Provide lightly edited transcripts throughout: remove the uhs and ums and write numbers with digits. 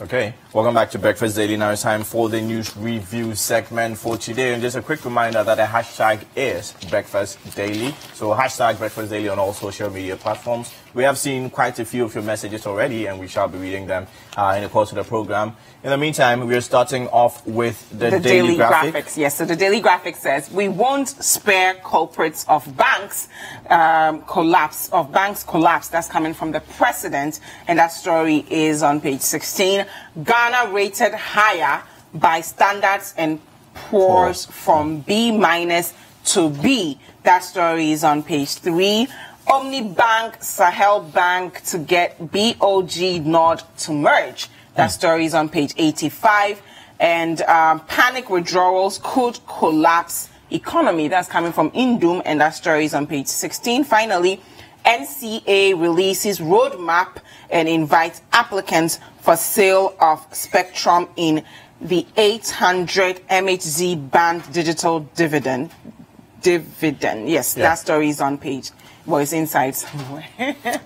Okay, welcome back to Breakfast Daily. Now it's time for the news review segment for today. And just a quick reminder that the hashtag is Breakfast Daily. So hashtag Breakfast Daily on all social media platforms. We have seen quite a few of your messages already, and we shall be reading them in the course of the program. In the meantime, we are starting off with the daily graphics. Yes, so the daily graphic says, we won't spare culprits of banks collapse. That's coming from the president, and that story is on page 16. Ghana rated higher by Standards and Poor's from B- to B. That story is on page 3. Omnibank, Sahel Bank to get BOG nod to merge. That story is on page 85. And panic withdrawals could collapse economy. That's coming from Indum, and that story is on page 16. Finally, NCA releases roadmap and invites applicants for sale of spectrum in the 800 MHz band digital dividend. Yes, that story is on page. Well, it's inside somewhere.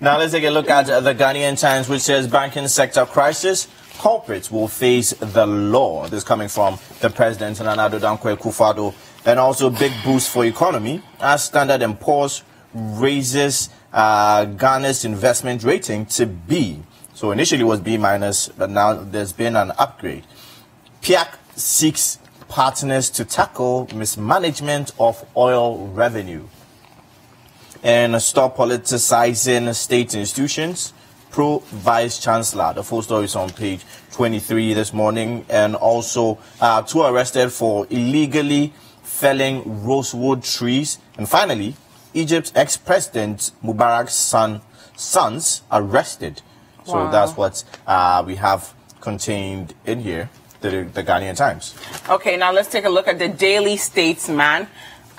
Now let's take a look at the Ghanaian Times, which says banking sector crisis. Culprits will face the law. This coming from the president, Nana Addo Dankwa Akufo-Addo. And also big boost for economy as Standard & Poor's raises Ghana's investment rating to B. So initially it was B-, but now there's been an upgrade. PIAC seeks partners to tackle mismanagement of oil revenue. And stop politicizing state institutions. Pro Vice Chancellor. The full story is on page 23 this morning. And also 2 arrested for illegally felling rosewood trees. And finally, Egypt's ex-president Mubarak's sons arrested. Wow. So that's what we have contained in here, the Ghanaian Times. Okay, now let's take a look at the Daily Statesman.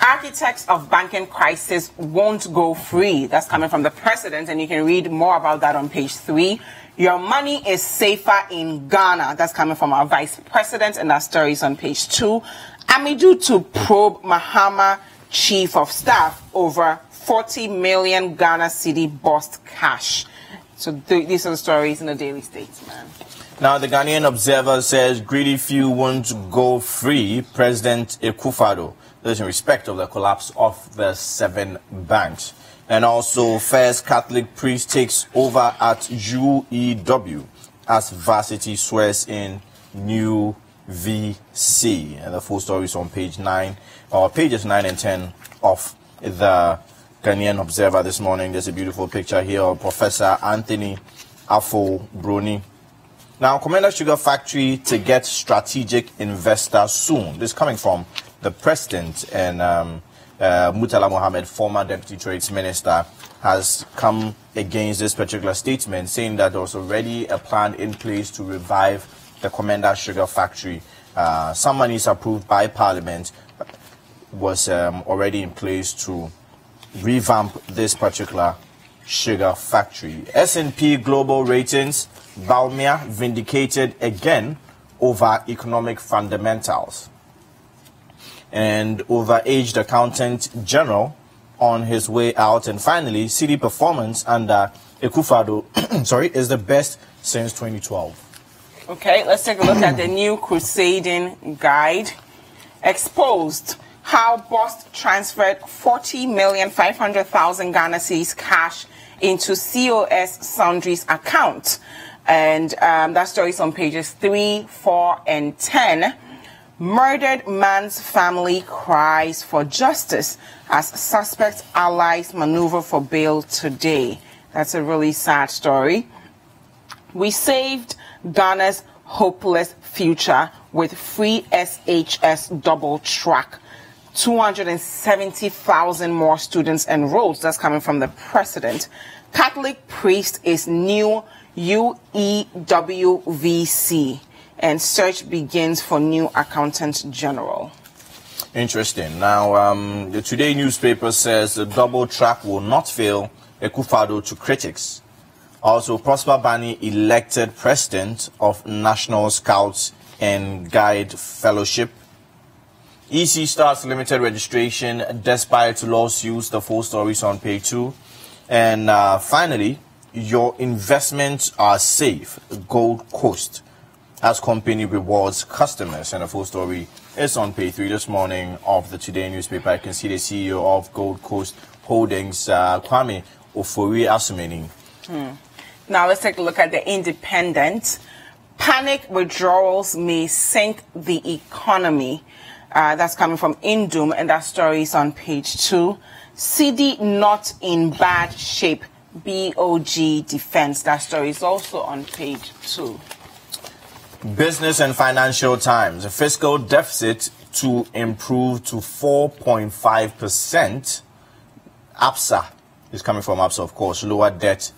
Architects of banking crisis won't go free. That's coming from the president, and you can read more about that on page 3. Your money is safer in Ghana. That's coming from our vice president, and that story is on page 2. Amidu to probe Mahama chief of staff over 40 million Ghana cedi bust cash. So these are the stories in the Daily Statesman. Now, the Ghanaian Observer says greedy few won't go free. President Akufo-Addo. This in respect of the collapse of the 7 banks. And also, First Catholic priest takes over at UEW as varsity swears in new VC. And the full story is on page 9, or pages 9 and 10 of the Ghanaian Observer this morning. There's a beautiful picture here of Professor Anthony Afo-Broni. Now, Commander Sugar Factory to get strategic investor soon. This coming from the president, and Murtala Mohammed, former deputy trades minister, has come against this particular statement, saying that there was already a plan in place to revive the Commander Sugar Factory. Some monies approved by Parliament was already in place to revamp this particular sugar factory. S&P Global Ratings, Baumia vindicated again over economic fundamentals. And overaged accountant general on his way out. And finally, city performance under Akufo-Addo is the best since 2012. Okay, let's take a look at the new crusading guide. Exposed how Bost transferred 40,500,000 Ghana cedis cash into COS Sundry's account. And that story is on pages 3, 4, and 10. Murdered man's family cries for justice as suspect allies maneuver for bail today. That's a really sad story. We saved Ghana's hopeless future with free SHS double track. 270,000 more students enrolled. That's coming from the president. Catholic priest is new UEWVC. And search begins for new accountant general. Interesting. Now, the Today newspaper says the double track will not fail Akufo-Addo to critics. Also, Prosper Bani elected president of National Scouts and Guide Fellowship. EC starts limited registration despite lawsuits. The full stories on page 2. And finally, your investments are safe. Gold Coast. as company rewards customers. And the full story is on page 3 this morning of the Today newspaper. I can see the CEO of Gold Coast Holdings, Kwame Ofori Asumeni. Now let's take a look at the Independent. Panic withdrawals may sink the economy. That's coming from Indum, and that story is on page 2. CD not in bad shape. BOG defense. That story is also on page 2. Business and Financial Times. Fiscal deficit to improve to 4.5%. APSA is coming from APSA, of course. Lower debt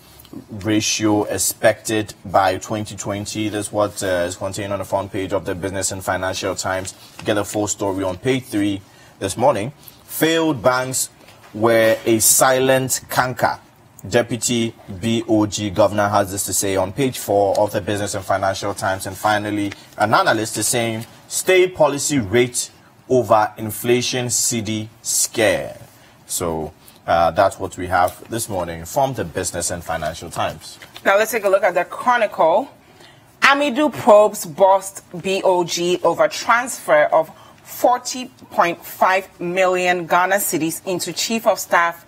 ratio expected by 2020. This is what is contained on the front page of the Business and Financial Times. Get a full story on page 3 this morning. Failed banks were a silent canker. Deputy BOG governor has this to say on page 4 of the Business and Financial Times. And finally, an analyst is saying state policy rate over inflation CD scare. So that's what we have this morning from the Business and Financial Times. Now let's take a look at the Chronicle. Amidu probes bust BOG over transfer of 40.5 million Ghana cedis into Chief of Staff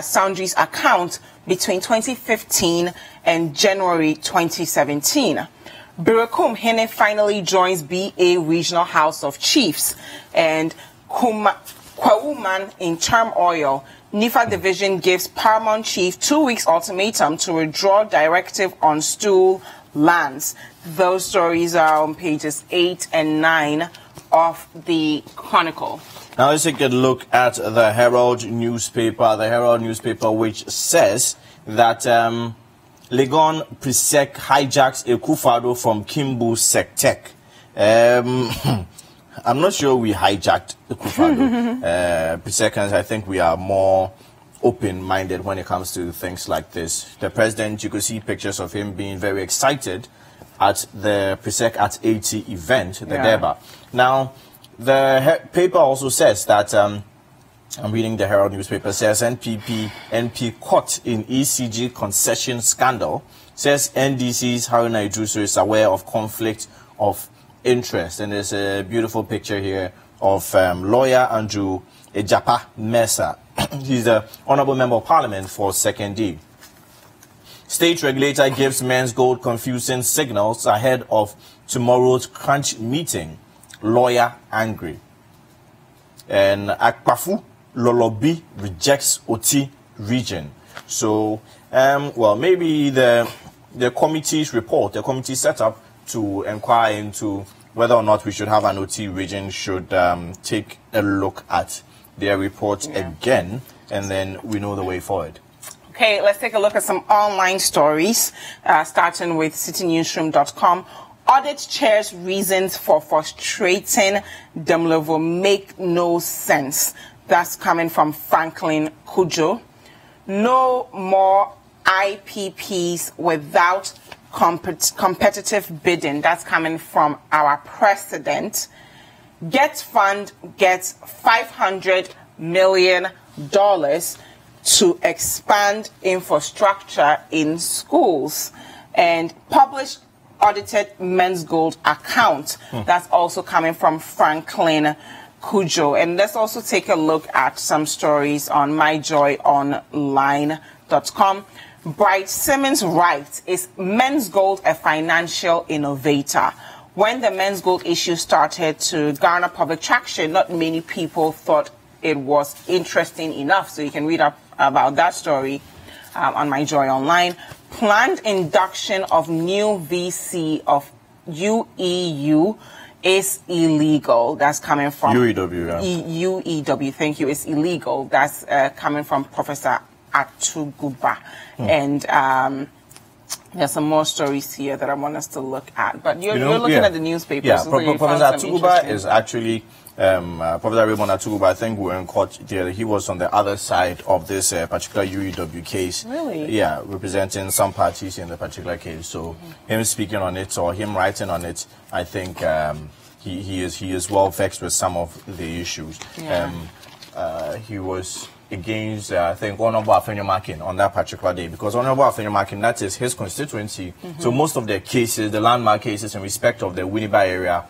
Sundry's account between 2015 and January 2017. Birakum Hene finally joins BA Regional House of Chiefs, and Kwauman in turmoil. NIFA division gives Paramount Chief 2 weeks ultimatum to withdraw directive on stool lands. Those stories are on pages 8 and 9 of the Chronicle. Now let's take a look at the Herald newspaper. The Herald newspaper, which says that Legon Prisek hijacks Ekufado from Kimbu Sektek. I'm not sure we hijacked Ekufado. Prisekans, I think we are more open-minded when it comes to things like this. The president, you could see pictures of him being very excited at the Prisek at 80 event, the Deba. Now, the paper also says that, I'm reading the Herald newspaper, says NP caught in ECG concession scandal, says NDC's Haruna Idrusu is aware of conflict of interest. And there's a beautiful picture here of lawyer Andrew Ejapa Mensah. He's the Honorable Member of Parliament for 2nd D. State regulator gives Men's Gold confusing signals ahead of tomorrow's crunch meeting. Lawyer angry. And Akpafu Lolobi rejects OT region. So, well, maybe the committee's report, the committee set up to inquire into whether or not we should have an OT region should take a look at their report again, and then we know the way forward. Okay, let's take a look at some online stories, starting with citynewsroom.com. Audit chair's reasons for frustrating Demlevo make no sense. That's coming from Franklin Kujo. No more IPPs without competitive bidding. That's coming from our president. Get Fund gets $500 million to expand infrastructure in schools, and publish audited Men's Gold account. That's also coming from Franklin Kujo. And let's also take a look at some stories on myjoyonline.com. Bright Simmons writes, is Men's Gold a financial innovator? When the Men's Gold issue started to garner public traction, not many people thought it was interesting enough. So you can read up about that story on My Joy Online. Planned induction of new VC of UEU is illegal. That's coming from UEW. Yeah. UEW, thank you. It's illegal. That's coming from Professor Atuguba. And there's some more stories here that I want us to look at. But you're looking at the newspapers. Yeah, so Professor Atuguba is actually Professor Raymond Atuguba. I think we were in court there. He was on the other side of this particular UEW case. Really? Yeah, representing some parties in the particular case. So him speaking on it or him writing on it, I think he is well vexed with some of the issues. Yeah. He was against, I think, Honorable Afenyomakin on that particular day, because Honorable Afenyomakin, that is his constituency. So most of the cases, the landmark cases in respect of the Winneba area,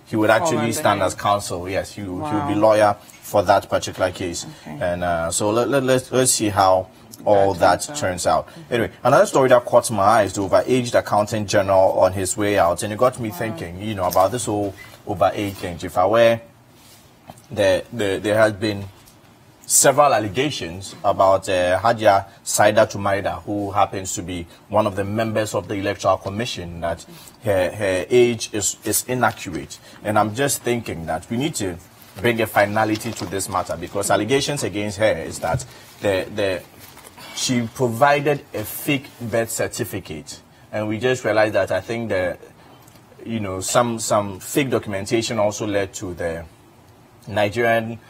he would actually stand as counsel. Yes, he would be lawyer for that particular case. And so let's see how all that turns out. Anyway, another story that caught my eye is the overaged accountant general on his way out, and it got me thinking, you know, about this whole overage thing. If I were there has been several allegations about Hadia Saida Tumaida, who happens to be one of the members of the Electoral Commission, that her age is inaccurate. And I'm just thinking that we need to bring a finality to this matter, because allegations against her is that she provided a fake birth certificate, and we just realized that I think some fake documentation also led to the Nigerian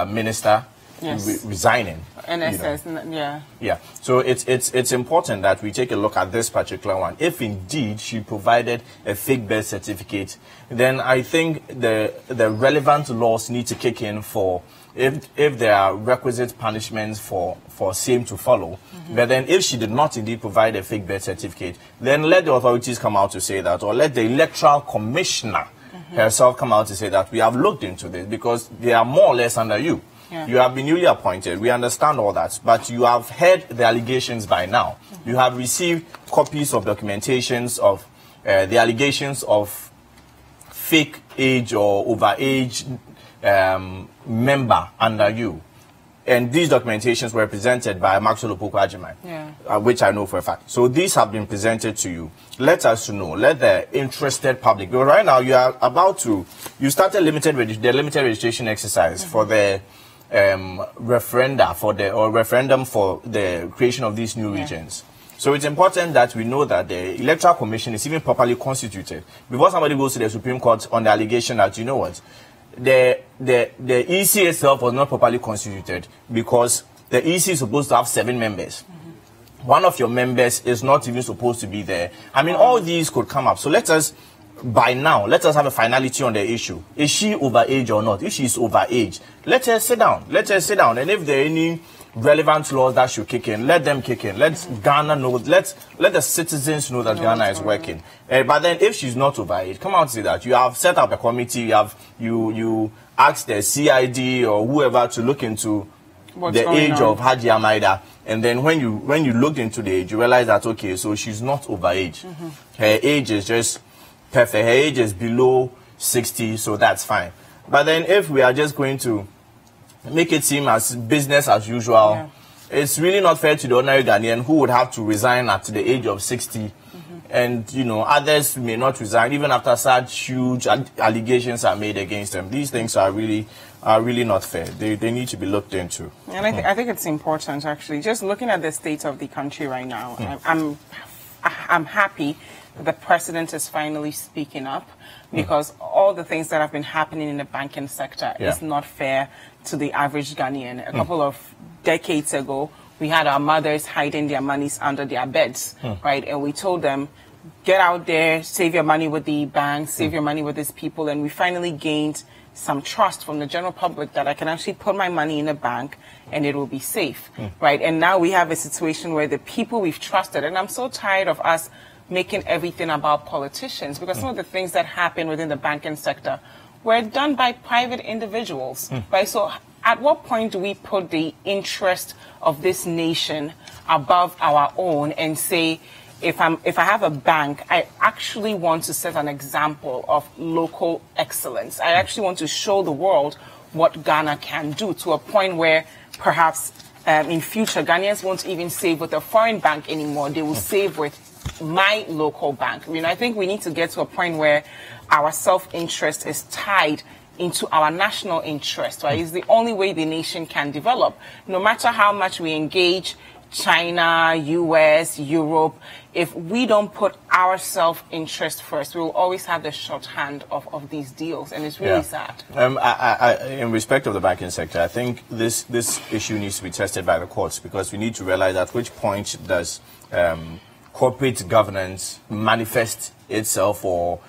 minister resigning. NSS, yeah. So it's important that we take a look at this particular one. If indeed she provided a fake birth certificate, then I think the relevant laws need to kick in for if there are requisite punishments for same to follow. But then if she did not indeed provide a fake birth certificate, then let the authorities come out to say that, or let the Electoral Commissioner herself come out to say that we have looked into this, because they are more or less under you. You have been newly appointed. We understand all that, but you have heard the allegations by now. You have received copies of documentations of the allegations of fake age or overage member under you. And these documentations were presented by Maxwell Opoku-Agyeman, which I know for a fact. So these have been presented to you. Let us know. Let the interested public. Because right now you are about to. You started the limited registration exercise for the referendum for the creation of these new regions. So it's important that we know that the Electoral Commission is even properly constituted before somebody goes to the Supreme Court on the allegation that, you know what, the EC itself was not properly constituted, because the EC is supposed to have 7 members. One of your members is not even supposed to be there. I mean, all these could come up. So let us have a finality on the issue. Is she overage or not? If she is overage, let her sit down. Let her sit down. And if there are any relevant laws that should kick in, let them kick in. Let Ghana know. Let the citizens know that Ghana is working. But then, if she's not overage, come out and say that you have set up a committee. You asked the CID or whoever to look into the age of Hadia Maida, and then when you looked into the age, you realize that, okay, so she's not overage. Her age is just perfect. Her age is below 60, so that's fine. But then if we are just going to make it seem as business as usual, it's really not fair to the ordinary Ghanaian who would have to resign at the age of 60. And, you know, others may not resign even after such huge allegations are made against them. These things are really not fair. They need to be looked into. And I think it's important, actually. Just looking at the state of the country right now, I'm happy that the president is finally speaking up, because all the things that have been happening in the banking sector is not fair to the average Ghanaian. A couple of decades ago, we had our mothers hiding their monies under their beds, right? And we told them, get out there, save your money with the banks, save your money with these people. And we finally gained some trust from the general public that I can actually put my money in a bank and it will be safe, right? And now we have a situation where the people we've trusted, and I'm so tired of us making everything about politicians, because some of the things that happen within the banking sector were done by private individuals, right? So at what point do we put the interest of this nation above our own and say, if I have a bank, I actually want to set an example of local excellence. I actually want to show the world what Ghana can do, to a point where perhaps in future Ghanaians won't even save with a foreign bank anymore. They will save with my local bank. You know, I think we need to get to a point where our self-interest is tied into our national interest, right? It's the only way the nation can develop. No matter how much we engage China, US, Europe, if we don't put our self-interest first, we will always have the shorthand of these deals, and it's really sad. In respect of the banking sector, I think this issue needs to be tested by the courts, because we need to realize at which point does corporate governance manifest itself, or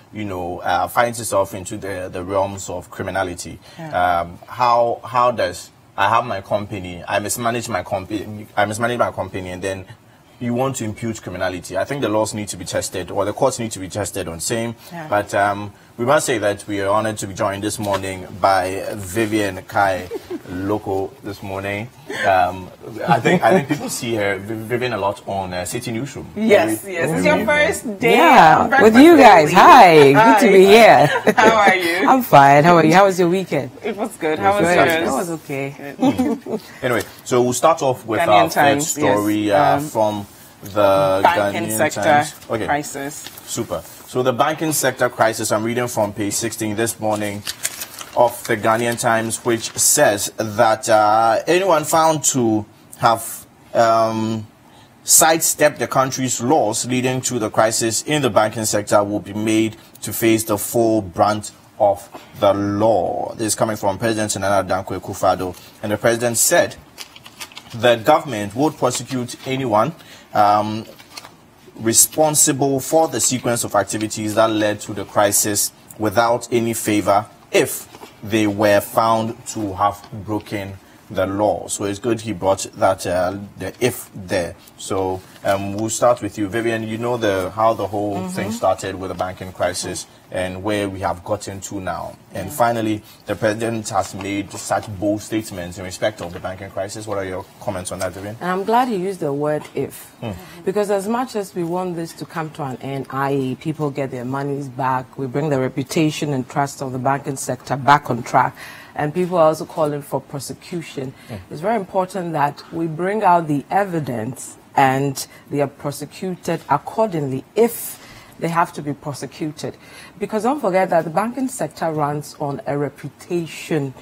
finds itself into the realms of criminality. How does I have my company, I mismanage my company, and then you want to impute criminality. I think the laws need to be tested, or the courts need to be tested on same. Yeah. But we must say that we are honored to be joined this morning by Vivian Kai Lokko this morning. I think people see her Vivian a lot on City Newsroom. Yes. It's your first day. Yeah, with you guys. Hi, good to be here. How are you? I'm fine. How are you? How was your weekend? It was good. How was yours? It was okay. Anyway, so we'll start off with our first story from the banking sector crisis. Super. So the banking sector crisis, I'm reading from page 16 this morning of the Ghanaian Times, which says that anyone found to have sidestepped the country's laws leading to the crisis in the banking sector will be made to face the full brunt of the law. This is coming from President Nana Akua, and the president said the government would prosecute anyone responsible for the sequence of activities that led to the crisis without any favor if they were found to have broken the law. So it's good he brought that the if there. So we'll start with you, Vivian. You know how the whole thing started with the banking crisis and where we have gotten to now. And finally, the president has made such bold statements in respect of the banking crisis. What are your comments on that, Vivian? And I'm glad you used the word if. Because as much as we want this to come to an end, i.e. people get their monies back, we bring the reputation and trust of the banking sector back on track, and people are also calling for prosecution. It's very important that we bring out the evidence and they are prosecuted accordingly if they have to be prosecuted. Because don't forget that the banking sector runs on a reputation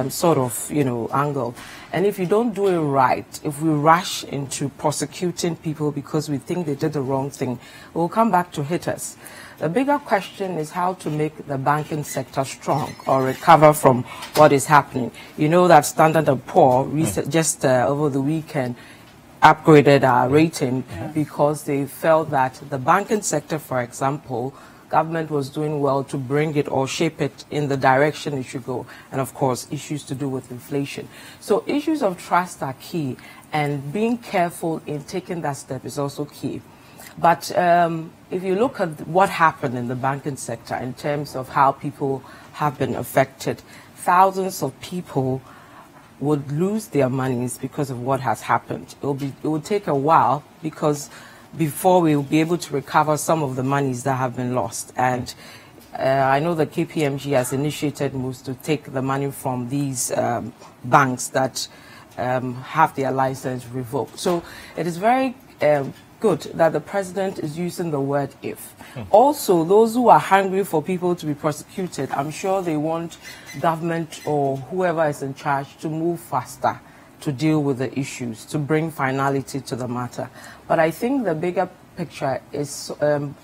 sort of, angle. And if you don't do it right, if we rush into prosecuting people because we think they did the wrong thing, it will come back to hit us. The bigger question is how to make the banking sector strong or recover from what is happening. You know that Standard & Poor's just over the weekend upgraded our rating because they felt that the banking sector, for example, government was doing well to bring it or shape it in the direction it should go. And of course, issues to do with inflation. So issues of trust are key, and being careful in taking that step is also key. But if you look at what happened in the banking sector in terms of how people have been affected, thousands of people would lose their monies because of what has happened. It will take a while because before we will be able to recover some of the monies that have been lost. And I know that KPMG has initiated moves to take the money from these banks that have their license revoked. So it is very good that the president is using the word if. Also, those who are hungry for people to be prosecuted, I'm sure they want government or whoever is in charge to move faster to deal with the issues, to bring finality to the matter. But I think the bigger picture is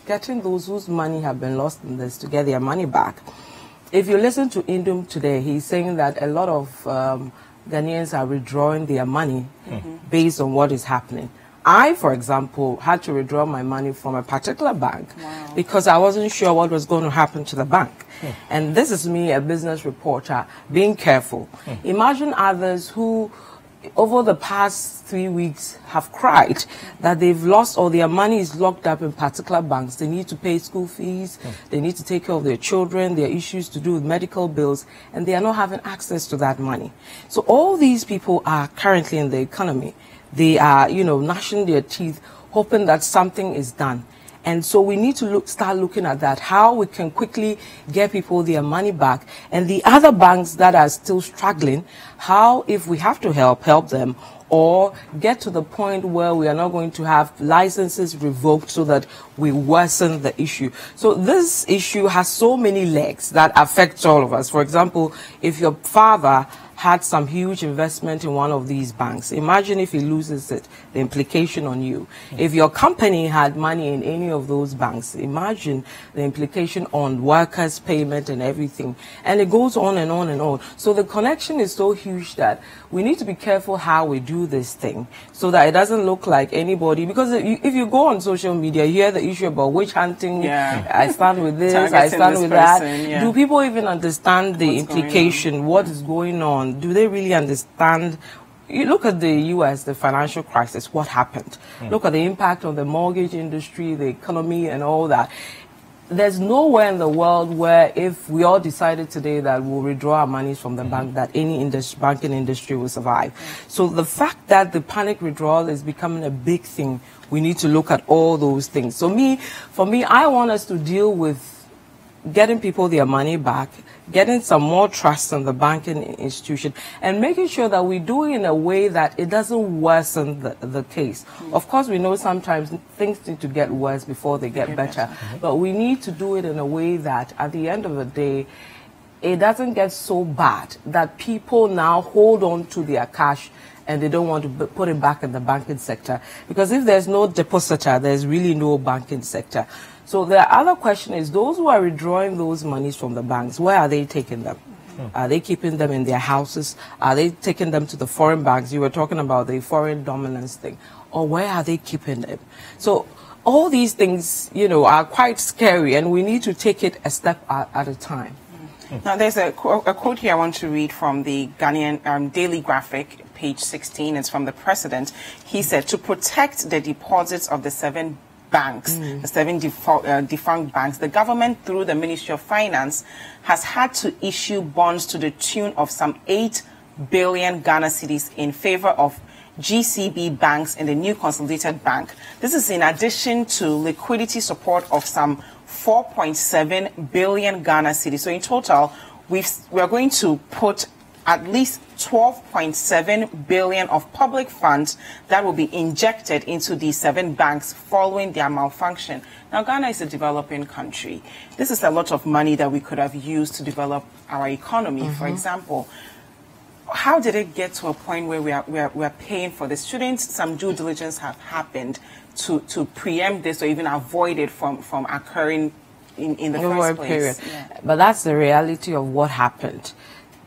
getting those whose money have been lost in this to get their money back. If you listen to Indum today, he's saying that a lot of Ghanaians are withdrawing their money based on what is happening. I, for example, had to withdraw my money from a particular bank because I wasn't sure what was going to happen to the bank. And this is me, a business reporter, being careful. Imagine others who, over the past 3 weeks, have cried that they've lost or their money is locked up in particular banks. They need to pay school fees, they need to take care of their children, their issues to do with medical bills, and they are not having access to that money. So all these people are currently in the economy. They are, gnashing their teeth, hoping that something is done. And so we need to start looking at that, how we can quickly get people their money back. And the other banks that are still struggling, how, if we have to help them, or get to the point where we are not going to have licenses revoked so that we worsen the issue. So this issue has so many legs that affects all of us. For example, if your father had some huge investment in one of these banks, imagine if he loses it, the implication on you. If your company had money in any of those banks, imagine the implication on workers' payment and everything. And it goes on and on and on. So the connection is so huge that we need to be careful how we do this thing so that it doesn't look like anybody. Because if you go on social media, you hear the issue about witch hunting. I stand with this, I stand with that. Do people even understand the implication, what is going on? do they really understand? You look at the U.S., the financial crisis, what happened? Look at the impact on the mortgage industry, the economy, and all that. There's nowhere in the world where if we all decided today that we'll withdraw our monies from the bank, that any banking industry will survive. So the fact that the panic withdrawal is becoming a big thing, we need to look at all those things. So for me, I want us to deal with getting people their money back, getting some more trust in the banking institution, and making sure that we do it in a way that it doesn't worsen the case. Of course, we know sometimes things need to get worse before they get better, but we need to do it in a way that at the end of the day, it doesn't get so bad that people now hold on to their cash and they don't want to put it back in the banking sector. Because if there's no depositor, there's really no banking sector. So the other question is, those who are withdrawing those monies from the banks, where are they taking them? Are they keeping them in their houses? Are they taking them to the foreign banks? You were talking about the foreign dominance thing. Or where are they keeping them? So all these things, you know, are quite scary, and we need to take it a step at a time. Now, there's a quote here I want to read from the Ghanaian Daily Graphic, page 16. It's from the president. He said, to protect the deposits of the 7 banks, the 7 defunct banks, the government, through the Ministry of Finance, has had to issue bonds to the tune of some 8 billion Ghana cedis in favor of GCB banks and the new consolidated bank. This is in addition to liquidity support of some 4.7 billion Ghana cedis. So in total, we are going to put at least 12.7 billion of public funds that will be injected into these 7 banks following their malfunction. Now, Ghana is a developing country. This is a lot of money that we could have used to develop our economy. For example, how did it get to a point where we are paying for this? Shouldn't some due diligence have happened to preempt this or even avoid it from occurring in the first place? Yeah. But that's the reality of what happened.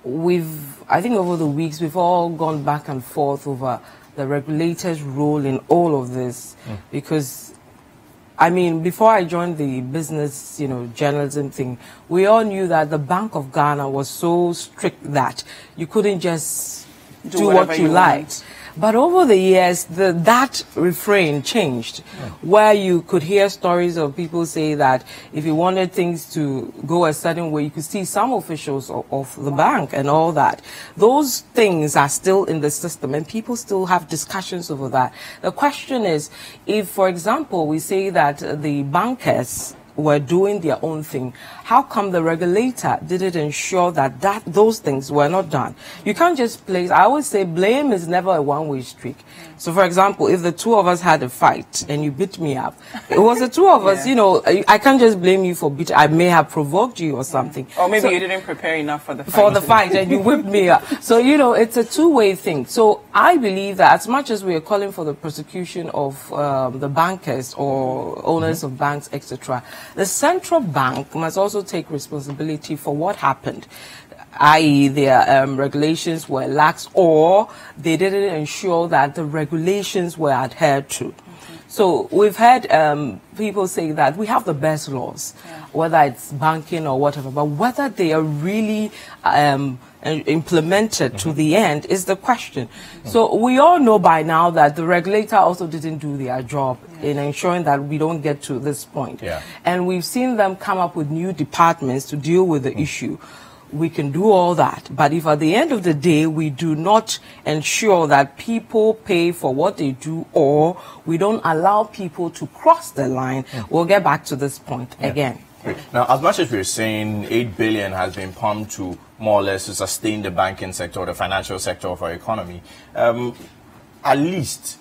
I think over the weeks, we've all gone back and forth over the regulator's role in all of this. Because, I mean, before I joined the business, you know, journalism thing, we all knew that the Bank of Ghana was so strict that you couldn't just do what you liked. But over the years, that refrain changed, where you could hear stories of people say that if you wanted things to go a certain way, you could see some officials of the bank and all that. Those things are still in the system, and people still have discussions over that. The question is, if, for example, we say that the bankers were doing their own thing, how come the regulator didn't ensure that those things were not done? You can't just place, I always say blame is never a one-way street. So, for example, if the two of us had a fight and you beat me up, it was the two of us, you know, I can't just blame you for beating, I may have provoked you or something. Or maybe you didn't prepare enough for the fight. For the fight, and you whipped me up. So, you know, it's a two-way thing. So, I believe that as much as we are calling for the prosecution of the bankers or owners of banks, etc., the central bank must also take responsibility for what happened, i.e. their regulations were lax, or they didn't ensure that the regulations were adhered to. So we've had people say that we have the best laws, whether it's banking or whatever, but whether they are really implemented to the end is the question. So we all know by now that the regulator also didn't do their job in ensuring that we don't get to this point. And we've seen them come up with new departments to deal with the issue. We can do all that, but if at the end of the day we do not ensure that people pay for what they do, or we don't allow people to cross the line, we'll get back to this point again. Now, as much as we're saying 8 billion has been pumped to more or less to sustain the banking sector or the financial sector of our economy, at least,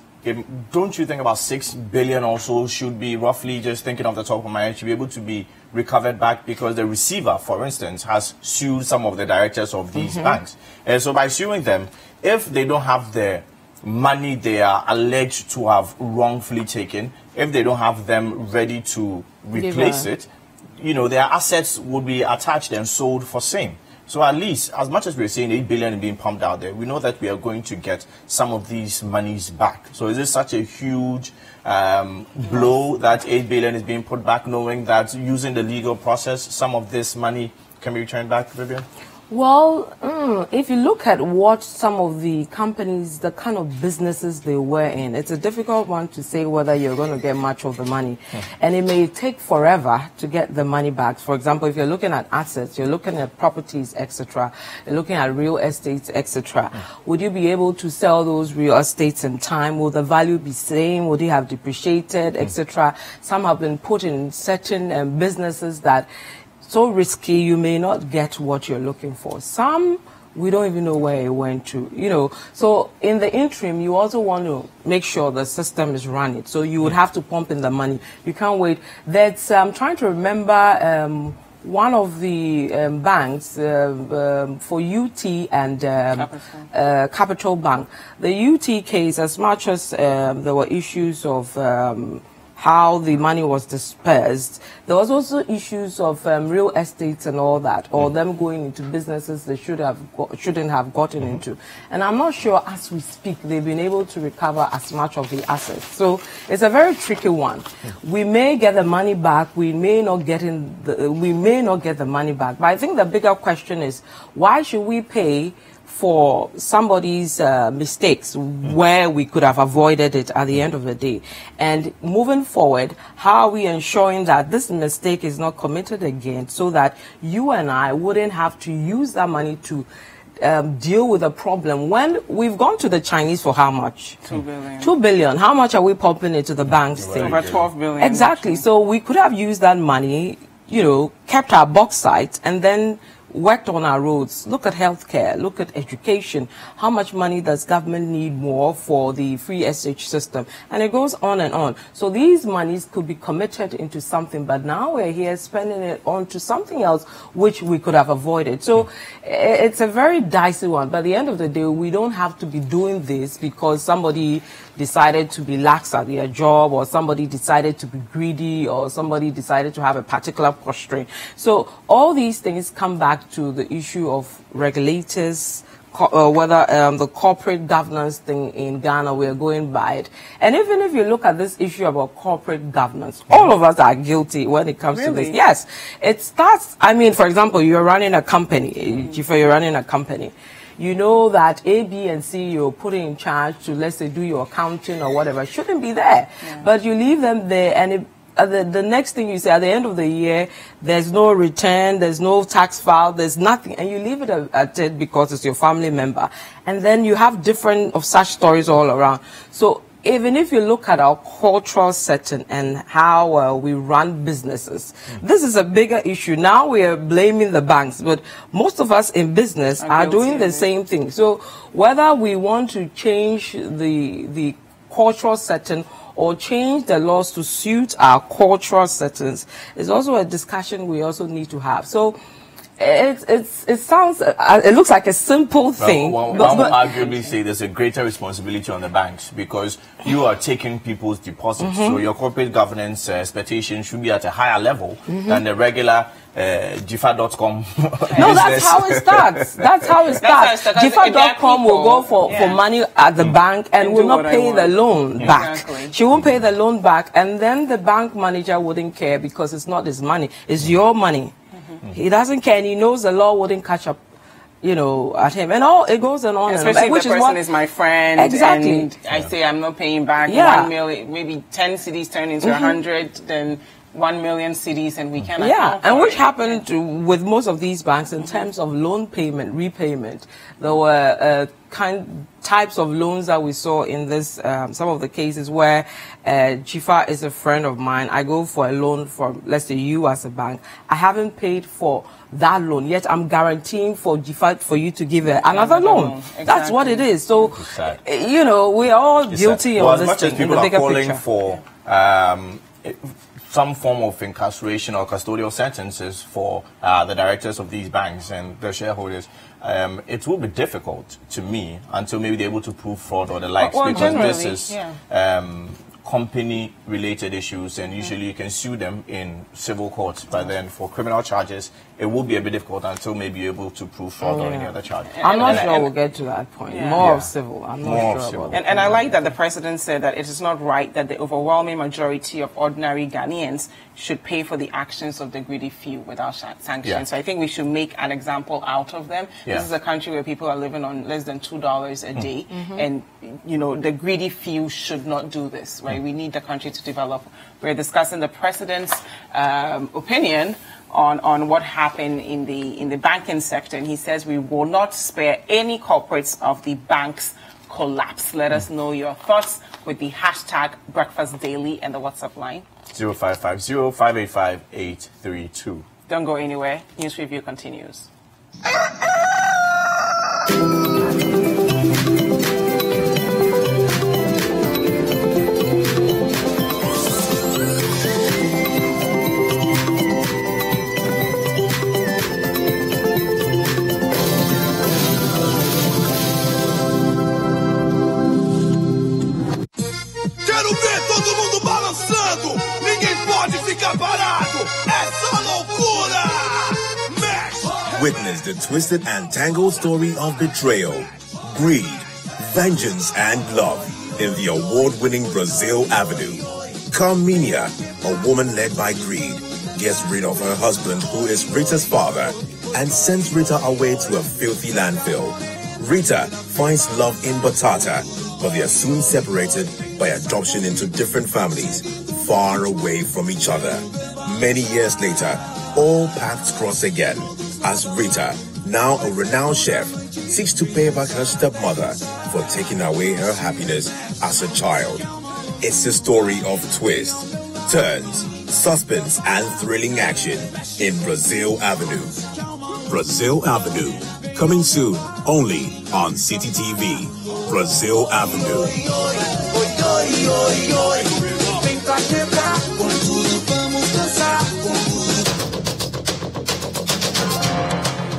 don't you think about 6 billion also should be, roughly just thinking off the top of my head, should be able to be recovered back, because the receiver, for instance, has sued some of the directors of these banks. And so by suing them, if they don't have the money they are alleged to have wrongfully taken, if they don't have them ready to replace it, you know, their assets would be attached and sold for same. So at least, as much as we're saying 8 billion is being pumped out there, we know that we are going to get some of these monies back. So is this such a huge blow that 8 billion is being put back, knowing that using the legal process, some of this money can be returned back, Vivian? Well, if you look at what some of the companies, the kind of businesses they were in, it's a difficult one to say whether you're going to get much of the money. And it may take forever to get the money back. For example, if you're looking at assets, you're looking at properties, etc., you're looking at real estates, etc., would you be able to sell those real estates in time? Will the value be same? Would they have depreciated, etc.? Some have been put in certain businesses that so risky, you may not get what you're looking for. Some, we don't even know where it went to, you know. So in the interim, you also want to make sure the system is running. So you would have to pump in the money. You can't wait. That's, I'm trying to remember one of the banks for UT and Capital Bank. The UT case, as much as there were issues of how the money was dispersed, there was also issues of real estates and all that, or them going into businesses they shouldn't have gotten into. And I'm not sure as we speak they've been able to recover as much of the assets. So it's a very tricky one. We may get the money back, we may not get the money back. But I think the bigger question is, why should we pay for somebody's mistakes where we could have avoided it at the end of the day? And moving forward, how are we ensuring that this mistake is not committed again, so that you and I wouldn't have to use that money to deal with a problem when we've gone to the Chinese for how much? 2 billion. 2 billion. How much are we pumping into the banks? Over 12 billion. Exactly. So we could have used that money, you know, kept our bauxite, and then worked on our roads. Look at healthcare, look at education. How much money does government need more for the free SH system? And it goes on and on. So these monies could be committed into something, but now we're here spending it on to something else which we could have avoided. So it's a very dicey one. But at the end of the day, we don't have to be doing this because somebody decided to be lax at their job, or somebody decided to be greedy, or somebody decided to have a particular posturing. So all these things come back to the issue of regulators, whether the corporate governance thing in Ghana, we're going by it. And even if you look at this issue about corporate governance, all of us are guilty when it comes to this. Yes, it starts, I mean, for example, you're running a company, Dziffa, you're running a company. You know that A, B, and C you're putting in charge to, let's say, do your accounting or whatever, shouldn't be there. But you leave them there, and the next thing you say at the end of the year, there's no return, there's no tax file, there's nothing, and you leave it at it because it's your family member. And then you have different of such stories all around. So even if you look at our cultural setting and how we run businesses, this is a bigger issue. Now we are blaming the banks, but most of us in business are doing the same thing. So whether we want to change the cultural setting or change the laws to suit our cultural settings is also a discussion we also need to have. So it sounds, it looks like a simple thing. One would arguably say there's a greater responsibility on the banks because you are taking people's deposits. So your corporate governance expectation should be at a higher level than the regular Dziffa.com. No, that's how it starts. That's how it starts. Dziffa.com will go for money at the bank and will not pay the loan back. She won't pay the loan back, and then the bank manager wouldn't care because it's not his money, it's your money. He doesn't care, and he knows the law wouldn't catch up, you know, at him. And all it goes on and on. Especially if the person is my friend. Exactly. And I say I'm not paying back 1 million, maybe 10 cities turn into 100, then 1 million cities, and we cannot. Yeah, and which happened with most of these banks in terms of loan payment, repayment. There were types of loans that we saw in this, some of the cases where Dziffa is a friend of mine. I go for a loan from, let's say, you as a bank. I haven't paid for that loan, yet I'm guaranteeing for Dziffa for you to give another loan. Exactly. That's what it is. So, you know, we're all guilty of this thing in the bigger picture. As much as people are calling for some form of incarceration or custodial sentences for the directors of these banks and their shareholders, it will be difficult to me until maybe they're able to prove fraud or the likes, because this is company-related issues, and usually you can sue them in civil court. But then for criminal charges, it will be a bit difficult until maybe you're able to prove fraud or any other charge. I'm not sure we'll get to that point. More of civil. I'm not sure about that. And I like that the president said that it is not right that the overwhelming majority of ordinary Ghanaians should pay for the actions of the greedy few without sanctions. So I think we should make an example out of them. This is a country where people are living on less than $2 a day, and you know the greedy few should not do this. Right? We need the country to develop. We're discussing the president's opinion on what happened in the banking sector, and he says we will not spare any culprits of the bank's collapse. Let us know your thoughts with the hashtag Breakfast Daily and the WhatsApp line 0550-585-832. Don't go anywhere. News Review continues. Witness the twisted and tangled story of betrayal, greed, vengeance, and love in the award-winning Brazil Avenue. Carmenia, a woman led by greed, gets rid of her husband, who is Rita's father, and sends Rita away to a filthy landfill. Rita finds love in Batata, but they are soon separated by adoption into different families, far away from each other. Many years later, all paths cross again, as Rita, now a renowned chef, seeks to pay back her stepmother for taking away her happiness as a child. It's a story of twists, turns, suspense, and thrilling action in Brazil Avenue. Brazil Avenue, coming soon only on City TV. Brazil Avenue.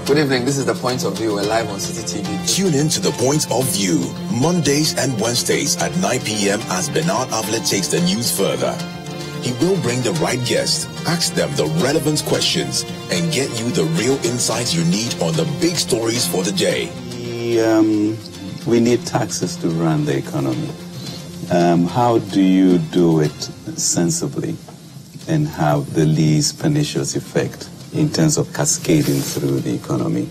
Good evening, this is The Point of View. We're live on City TV. Tune in to The Point of View, Mondays and Wednesdays at 9 p.m. as Bernard Avlet takes the news further. He will bring the right guests, ask them the relevant questions, and get you the real insights you need on the big stories for the day. We need taxes to run the economy. How do you do it sensibly and have the least pernicious effect in terms of cascading through the economy?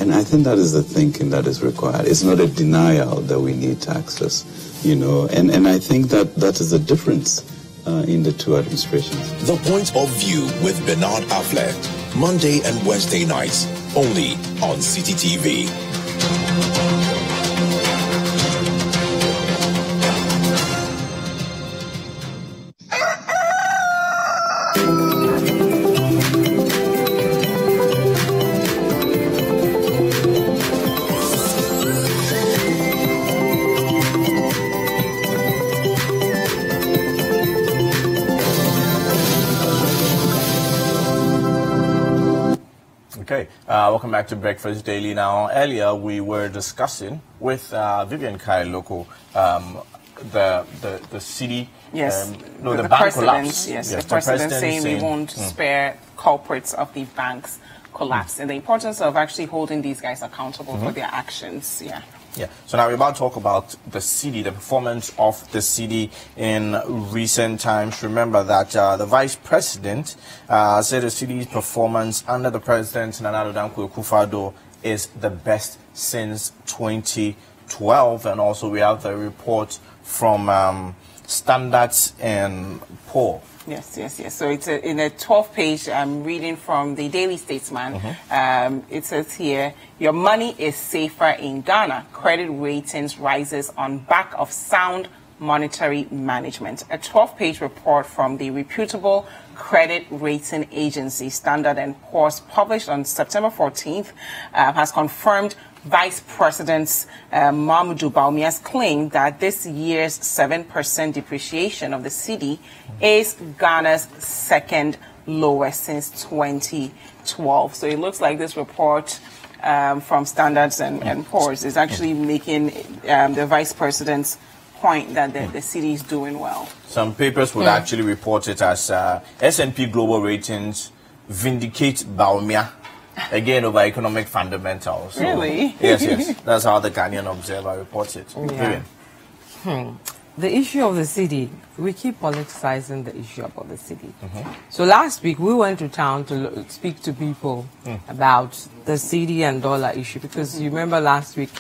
And I think that is the thinking that is required. It's not a denial that we need taxes, you know, and I think that is the difference in the two administrations. The Point of View with Bernard Avlet, Monday and Wednesday nights, only on City TV. Welcome back to Breakfast Daily. Now, earlier we were discussing with Vivian Lokko the city. Yes, the bank collapse. Yes, the president saying we won't spare culprits of the bank's collapse, and the importance of actually holding these guys accountable for their actions. Yeah. So now we're about to talk about the city, the performance of the city in recent times. Remember that the vice president said the city's performance under the president, Nana Addo Dankwa Akufo-Addo, is the best since 2012. And also we have the report from Standards and Poor. Yes. So it's in a 12-page reading from the Daily Statesman. It says here, your money is safer in Ghana. Credit ratings rises on back of sound monetary management. A 12-page report from the reputable credit rating agency Standard & Poor's, published on September 14th, has confirmed Vice President Mamadou Bawumia's claim that this year's 7% depreciation of the cedi is Ghana's second lowest since 2012. So it looks like this report from Standards and Poor's is actually making the Vice President's point that the city is doing well. Some papers would actually report it as S&P Global Ratings vindicate Baumia again over economic fundamentals. So, really? Yes. That's how the Ghanaian Observer reports it. Yeah. The issue of the city, we keep politicizing the issue about the city. So last week we went to town to speak to people about the city and dollar issue, because you remember last week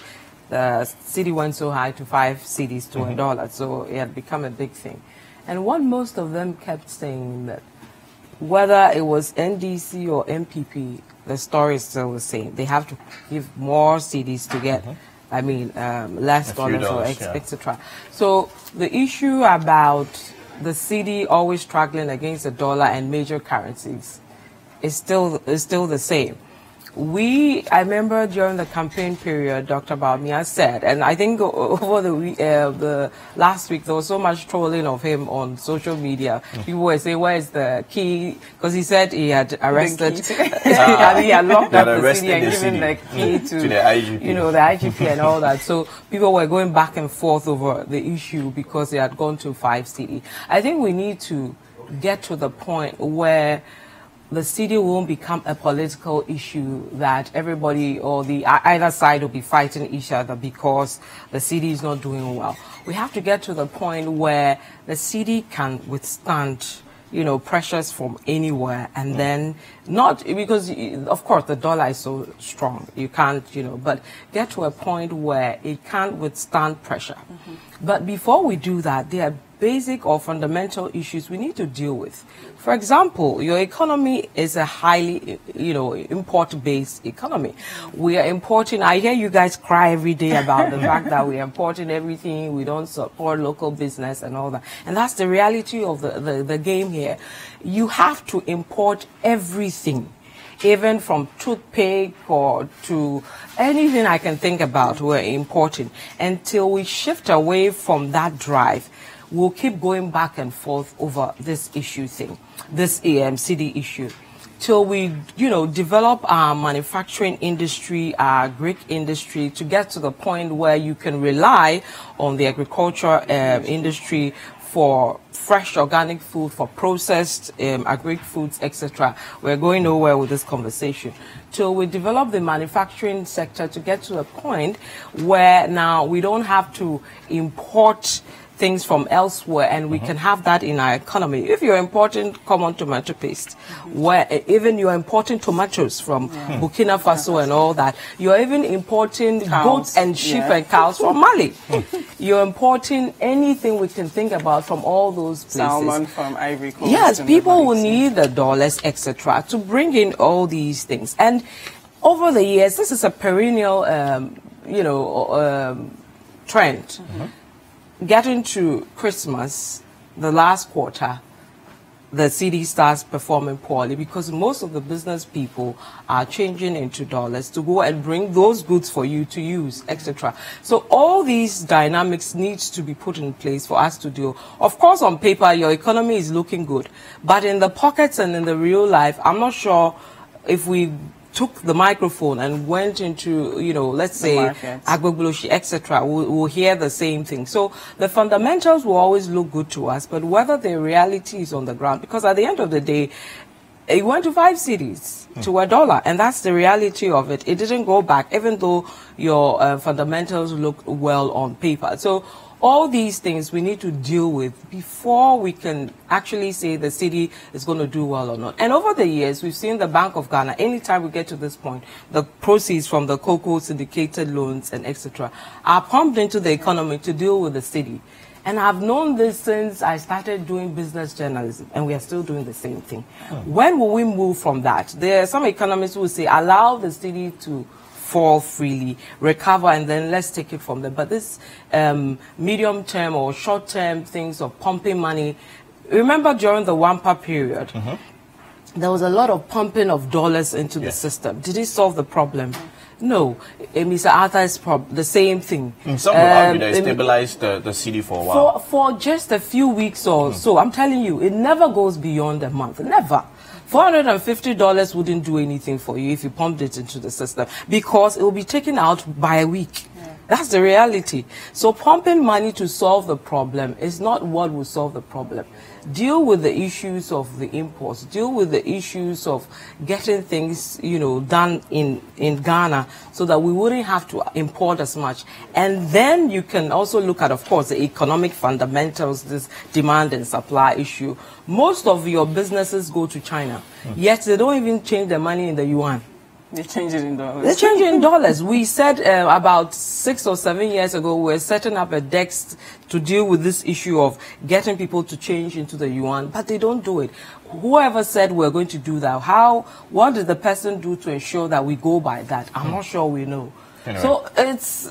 the city went so high to 5 cedis to $1, so it had become a big thing. And what most of them kept saying, that whether it was NDC or MPP, the story is still the same. They have to give more cedis to get less dollars or etc. So the issue about the city always struggling against the dollar and major currencies is still the same. I remember during the campaign period, Dr. Baumia said, and I think over the last week there was so much trolling of him on social media. People were saying, "Where is the key?" Because he said he had arrested, he had locked up the city and given the key to the IGP, the IGP and all that. So people were going back and forth over the issue because they had gone to 5 cedi. I think we need to get to the point where the city won't become a political issue that everybody or either side will be fighting each other because the city is not doing well. We have to get to the point where the city can withstand, pressures from anywhere, and then not because, of course, the dollar is so strong. You can't, but get to a point where it can't withstand pressure. But before we do that, there are basic or fundamental issues we need to deal with. For example, your economy is a highly, import-based economy. We are importing. I hear you guys cry every day about the fact that we are importing everything. We don't support local business and all that. And that's the reality of the game here. You have to import everything, even from toothpaste or to anything I can think about, we're importing. Until we shift away from that drive, we'll keep going back and forth over this this city issue, till we, develop our manufacturing industry, our Greek industry, to get to the point where you can rely on the agriculture industry for fresh organic food, for processed agri foods, etc. We're going nowhere with this conversation. Till we develop the manufacturing sector to get to a point where now we don't have to import things from elsewhere, and we can have that in our economy. If you're importing common tomato paste, where even you're importing tomatoes from Burkina Faso and all that, you're even importing goats and sheep and cows from Mali. You're importing anything we can think about from all those places. Salmon from Ivory Coast. Yes, people will need the dollars, etc., to bring in all these things. And over the years, this is a perennial, trend. Getting to Christmas, the last quarter, the city starts performing poorly because most of the business people are changing into dollars to go and bring those goods for you to use, etc. So all these dynamics needs to be put in place for us to deal. Of course, on paper, your economy is looking good, but in the pockets and in the real life, I'm not sure if we took the microphone and went into, let's say, Agbogloshi, etc., we'll hear the same thing. So the fundamentals will always look good to us, but whether the reality is on the ground, because at the end of the day, it went to 5 cedis to $1, and that's the reality of it. It didn't go back, even though your fundamentals look well on paper. So all these things we need to deal with before we can actually say the city is going to do well or not. And over the years, we've seen the Bank of Ghana, anytime we get to this point, the proceeds from the cocoa syndicated loans and etc. are pumped into the economy to deal with the city. And I've known this since I started doing business journalism, and we are still doing the same thing. When will we move from that? There are some economists who say, allow the city to fall freely, recover, and then let's take it from there. But this medium-term or short-term things of pumping money, remember during the Wampa period, there was a lot of pumping of dollars into the system. Did it solve the problem? No. Mr. Arthur's the same thing. Some will argue that it stabilized the city for a while. For just a few weeks or so. I'm telling you, it never goes beyond a month. Never. $450 wouldn't do anything for you if you pumped it into the system, because it will be taken out by a week. That's the reality. So pumping money to solve the problem is not what will solve the problem. Deal with the issues of the imports. Deal with the issues of getting things, done in Ghana so that we wouldn't have to import as much. And then you can also look at, of course, the economic fundamentals, this demand and supply issue. Most of your businesses go to China, yet they don't even change their money in the yuan. They change it in dollars. They change it in dollars. We said about 6 or 7 years ago, we were setting up a DEX to deal with this issue of getting people to change into the yuan, but they don't do it. Whoever said we're going to do that, what did the person do to ensure that we go by that? I'm not sure we know. Anyway. So it's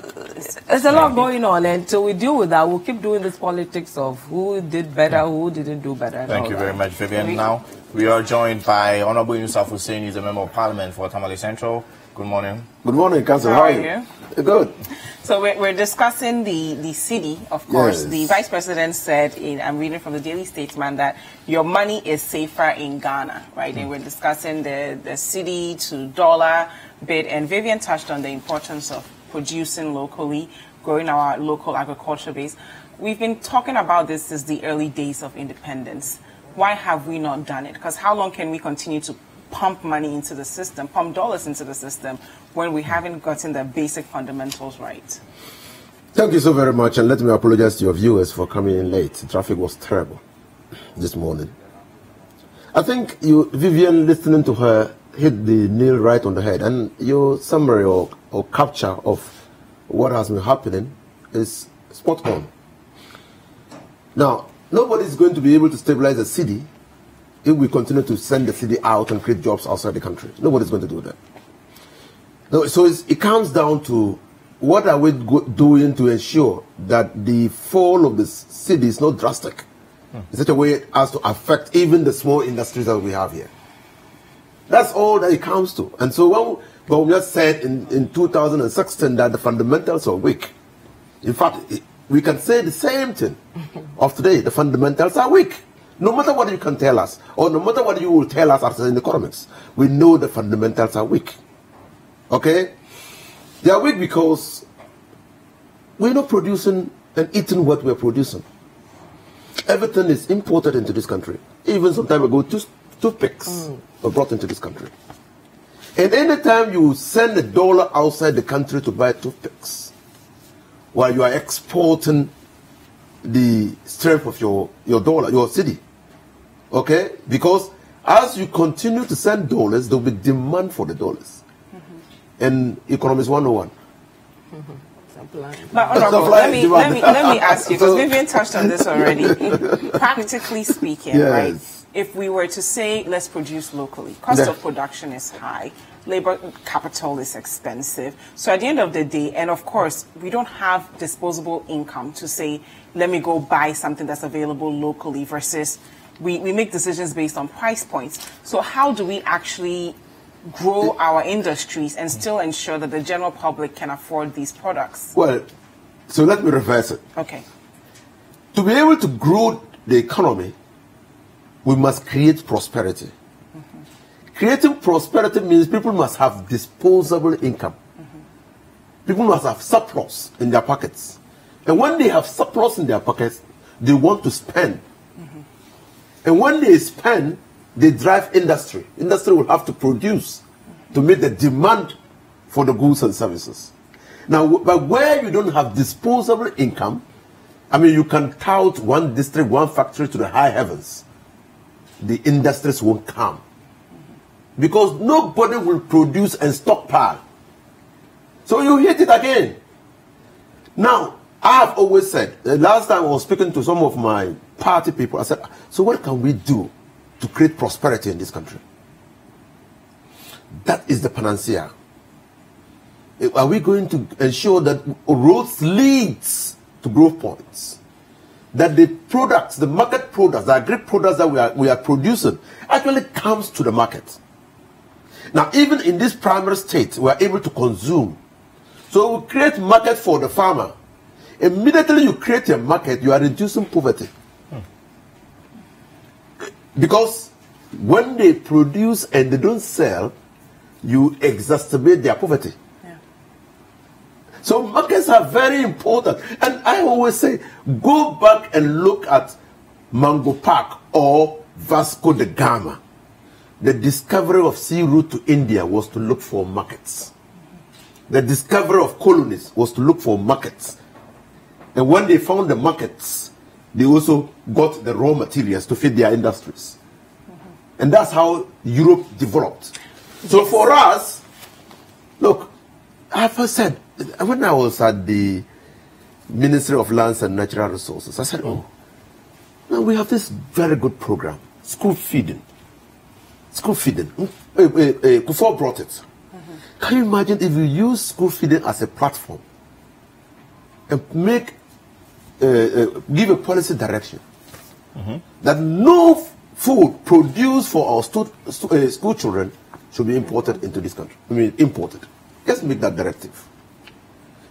a lot going on, and until we deal with that, we'll keep doing this politics of who did better, who didn't do better. Thank you very much, Vivian. Now, we are joined by Honorable Inusah Fuseini, who's a member of Parliament for Tamale Central. Good morning. Good morning, Council. How are you? Good. So we're discussing the city, of course. Yes. The Vice President said, I'm reading from the Daily Statesman, that your money is safer in Ghana, right? And we're discussing the city to dollar bit, and Vivian touched on the importance of producing locally, growing our local agriculture base. We've been talking about this since the early days of independence. Why have we not done it? Because how long can we continue to pump money into the system, pump dollars into the system, when we haven't gotten the basic fundamentals right? Thank you so very much, and let me apologize to your viewers for coming in late. The traffic was terrible this morning. I think Vivian, listening to her, hit the nail right on the head, and your summary or capture of what has been happening is spot on. Now, nobody's going to be able to stabilize a city if we continue to send the city out and create jobs outside the country. Nobody's going to do that. No, so it comes down to what are we doing to ensure that the fall of the city is not drastic in such a way as to affect even the small industries that we have here. That's all that it comes to. And so when we just said in 2016 that the fundamentals are weak, in fact, we can say the same thing of today. The fundamentals are weak. No matter what you can tell us, or no matter what you will tell us as in economics, we know the fundamentals are weak. Okay? They are weak because we're not producing and eating what we're producing. Everything is imported into this country. Even some time ago, toothpicks were brought into this country. And anytime you send a dollar outside the country to buy toothpicks, while you are exporting the strength of your dollar, your city, okay? Because as you continue to send dollars, there will be demand for the dollars. And Economics 101. But Honorable, let me ask you, because Vivian touched on this already. Practically speaking, yes, right? If we were to say, let's produce locally, cost of production is high, labor capital is expensive. So at the end of the day, and of course, we don't have disposable income to say, let me go buy something that's available locally versus we make decisions based on price points. So how do we actually grow our industries and still ensure that the general public can afford these products? Well, so let me reverse it. Okay. To be able to grow the economy, we must create prosperity. Creating prosperity means people must have disposable income. People must have surplus in their pockets. And when they have surplus in their pockets, they want to spend. And when they spend, they drive industry. Industry will have to produce to meet the demand for the goods and services. Now, but where you don't have disposable income, I mean, you can tout one district, one factory to the high heavens. The industries won't come. Because nobody will produce and stockpile. So you hit it again. Now, I have always said, the last time I was speaking to some of my party people, I said, so what can we do to create prosperity in this country? That is the panacea. Are we going to ensure that roads leads to growth points? That the products, the market products, the agri products that we are producing actually comes to the market. Now, even in this primary state, we are able to consume. So we create market for the farmer. Immediately you create a market, you are reducing poverty. Because when they produce and they don't sell, you exacerbate their poverty. Yeah. So markets are very important. And I always say, go back and look at Mango Park or Vasco da Gama. The discovery of sea route to India was to look for markets. The discovery of colonies was to look for markets. And when they found the markets, they also got the raw materials to feed their industries. And that's how Europe developed. So for us, look, I've said, when I was at the Ministry of Lands and Natural Resources, I said, oh, now we have this very good program, school feeding. School feeding. Kufo brought it. Can you imagine if you use school feeding as a platform and make, give a policy direction that no food produced for our school children should be imported into this country. I mean, imported. Let's make that directive.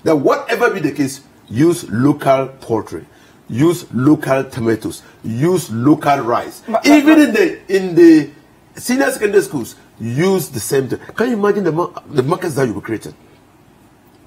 That whatever be the case, use local poultry, use local tomatoes, use local rice. Even in the senior secondary schools, use the same thing. Can you imagine the markets that you were creating?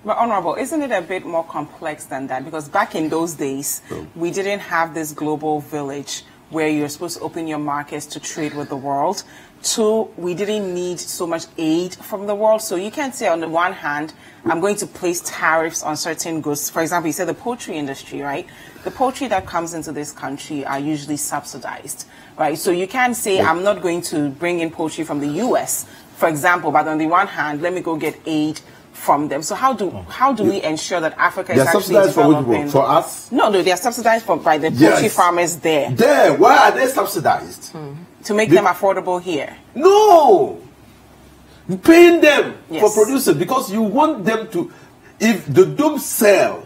But Honorable, isn't it a bit more complex than that? Because back in those days, we didn't have this global village where you're supposed to open your markets to trade with the world. Two, we didn't need so much aid from the world. So you can't say on the one hand, I'm going to place tariffs on certain goods. For example, you said the poultry industry, right? The poultry that comes into this country are usually subsidized, right? So you can't say, I'm not going to bring in poultry from the US, for example, but on the one hand, let me go get aid from them. So how do we ensure that Africa is actually developing? For us? No, they are subsidized by the poultry farmers there. There, why are they subsidized? To make them affordable here. No! You're paying them for producing because you want them to, if the don't sell,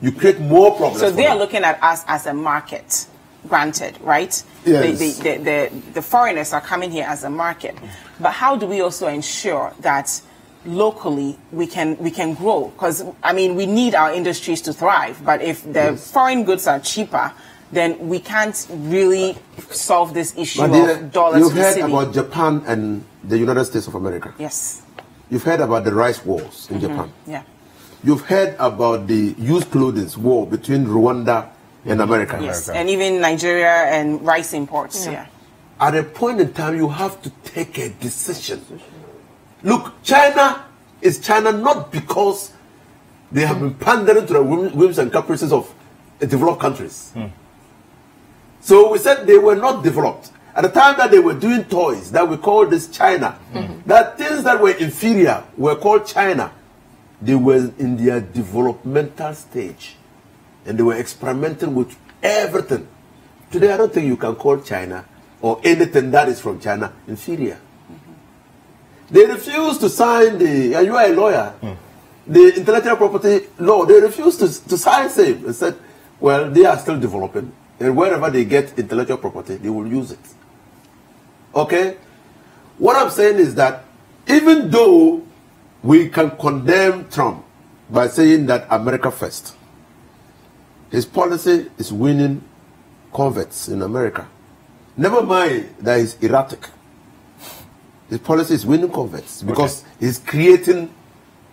you create more problems. So they are looking at us as a market, granted, right? Yes. The foreigners are coming here as a market. But how do we also ensure that locally we can grow? Because, I mean, we need our industries to thrive. But if the foreign goods are cheaper, then we can't really solve this issue of dollars. You've heard about Japan and the United States of America. Yes. You've heard about the rice wars in Japan. Yeah. You've heard about the used clothing war between Rwanda and America. Yes, and even Nigeria and rice imports. Yeah. At a point in time, you have to take a decision. Look, China is China not because they have been pandering to the whims and caprices of developed countries. So we said they were not developed. At the time that they were doing toys, that we called this China, that things that were inferior were called China. They were in their developmental stage. And they were experimenting with everything. Today, I don't think you can call China or anything that is from China inferior. They refused to sign the, and you are a lawyer, the intellectual property law. They refused to sign same and said, well, they are still developing. And wherever they get intellectual property, they will use it. Okay? What I'm saying is that even though we can condemn Trump by saying that America first, his policy is winning converts in America. Never mind that he's erratic. His policy is winning converts because he's creating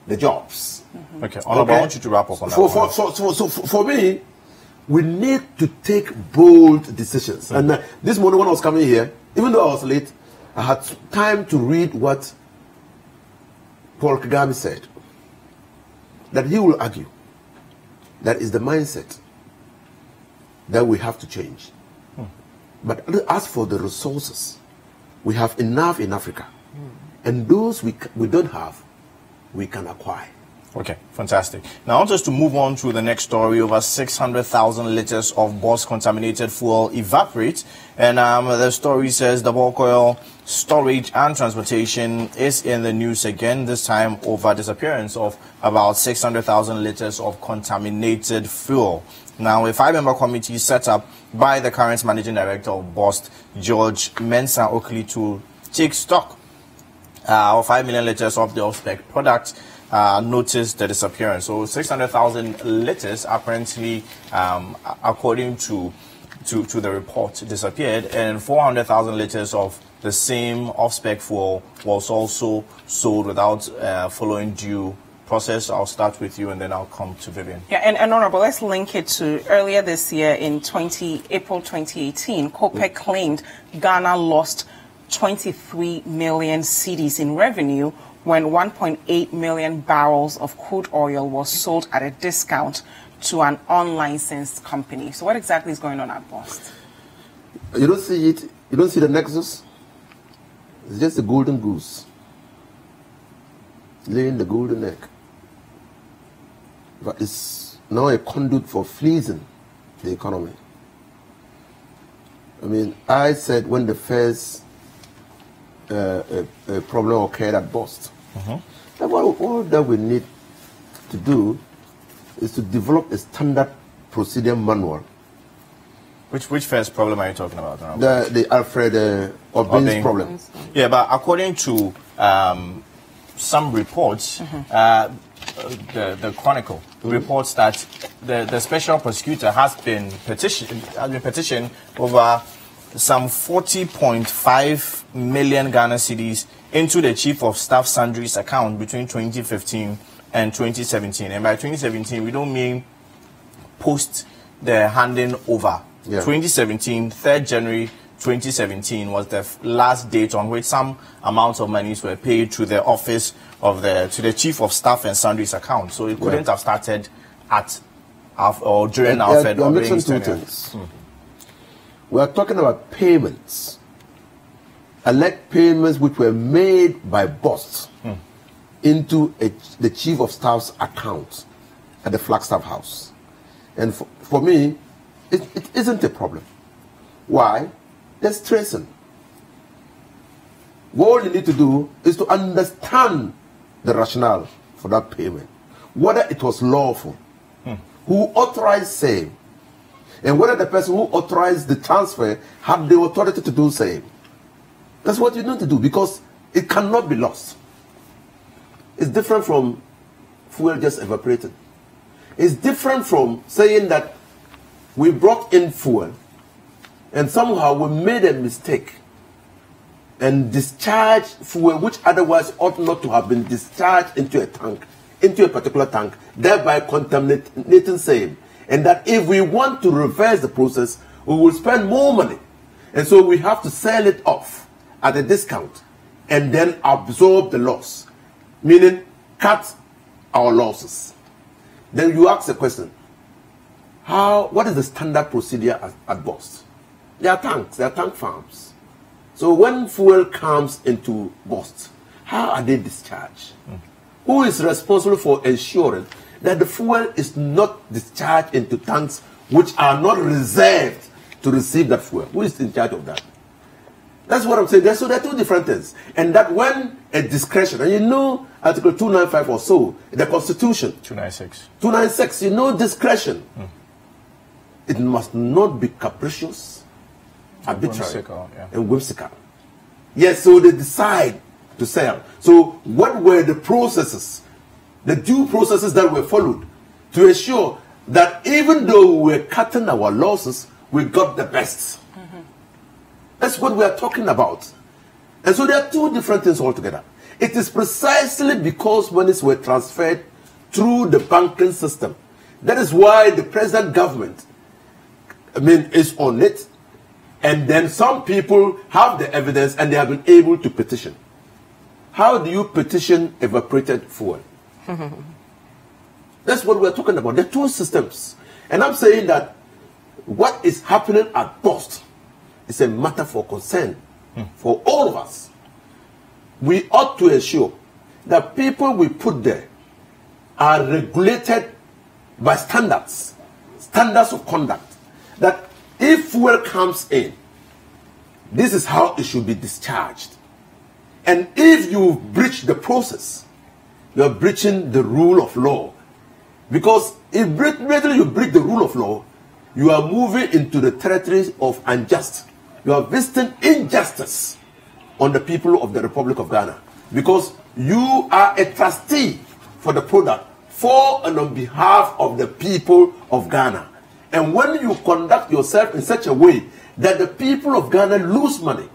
the jobs. Okay, I want you to wrap up on that. So for me, we need to take bold decisions. And this morning when I was coming here, even though I was late, I had time to read what Paul Kagame said. That he will argue that is the mindset that we have to change. But as for the resources, we have enough in Africa. And those we don't have, we can acquire. Okay, fantastic. Now I want us to move on to the next story. Over 600,000 liters of Boss-contaminated fuel evaporate. And the story says the bulk oil storage and transportation is in the news again, this time over disappearance of about 600,000 liters of contaminated fuel. Now, a 5-member committee set up by the current managing director of Boss, George Mensah Oakley, to take stock of 5 million liters of the off-spec product noticed the disappearance. So 600,000 liters apparently, according to the report, disappeared, and 400,000 liters of the same off-spec fuel was also sold without following due process. I'll start with you and then I'll come to Vivian. Yeah, and Honorable, let's link it to earlier this year in April 2018, COPEC claimed Ghana lost 23 million cedis in revenue when 1.8 million barrels of crude oil was sold at a discount to an unlicensed company. So what exactly is going on at BOST? You don't see it. You don't see the nexus. It's just a golden goose laying the golden egg. But it's now a conduit for fleecing the economy. I mean, I said when the first problem occurred at BOST, that all that we need to do is to develop a standard procedure manual. Which first problem are you talking about? The Alfred Obin's problem. Yeah, but according to some reports, the Chronicle reports that the special prosecutor has been petitioned over some 40.5 million Ghana cedis into the Chief of Staff Sundry's account between 2015 and 2017. And by 2017, we don't mean post the handing over. Yeah. 2017, 3rd January 2017 was the last date on which some amounts of monies were paid to the office of to the Chief of Staff and Sundry's account. So it couldn't have started at or during Alfred Obin's tenure. We are talking about payments, elect payments which were made by BOST into the Chief of Staff's account at the Flagstaff House. And for me, it isn't a problem. Why? There's tracing. What you need to do is to understand the rationale for that payment, whether it was lawful, who authorized same, and whether the person who authorized the transfer had the authority to do same. That's what you need to do, because it cannot be lost. It's different from fuel just evaporating. It's different from saying that we brought in fuel and somehow we made a mistake and discharged fuel which otherwise ought not to have been discharged into a tank, into a particular tank, thereby contaminating same. And that if we want to reverse the process, we will spend more money. And so we have to sell it off at a discount and then absorb the loss, meaning cut our losses. Then you ask the question, what is the standard procedure at BOST? There are tanks, there are tank farms. So when fuel comes into BOST, how are they discharged? Who is responsible for ensuring that the fuel is not discharged into tanks which are not reserved to receive that fuel? Who is in charge of that? That's what I'm saying. So there are two different things. And that when a discretion, and you know Article 295 or so, the Constitution. 296. 296, you know discretion. It must not be capricious, arbitrary, and whimsical. Yes, so they decide to sell. So what were the processes, the due processes that were followed to ensure that even though we were cutting our losses, we got the best? That's what we are talking about. And so there are two different things altogether. It is precisely because monies were transferred through the banking system. That is why the present government, is on it. And then some people have the evidence and they have been able to petition. How do you petition evaporated fuel? That's what we're talking about. There are two systems. And I'm saying that what is happening at BOST is a matter for concern for all of us. We ought to ensure that people we put there are regulated by standards of conduct. That if fuel comes in, this is how it should be discharged. And if you breach the process, you are breaching the rule of law. Because if you break the rule of law, you are moving into the territory of unjust. You are visiting injustice on the people of the Republic of Ghana. Because you are a trustee for the product for and on behalf of the people of Ghana. And when you conduct yourself in such a way that the people of Ghana lose money,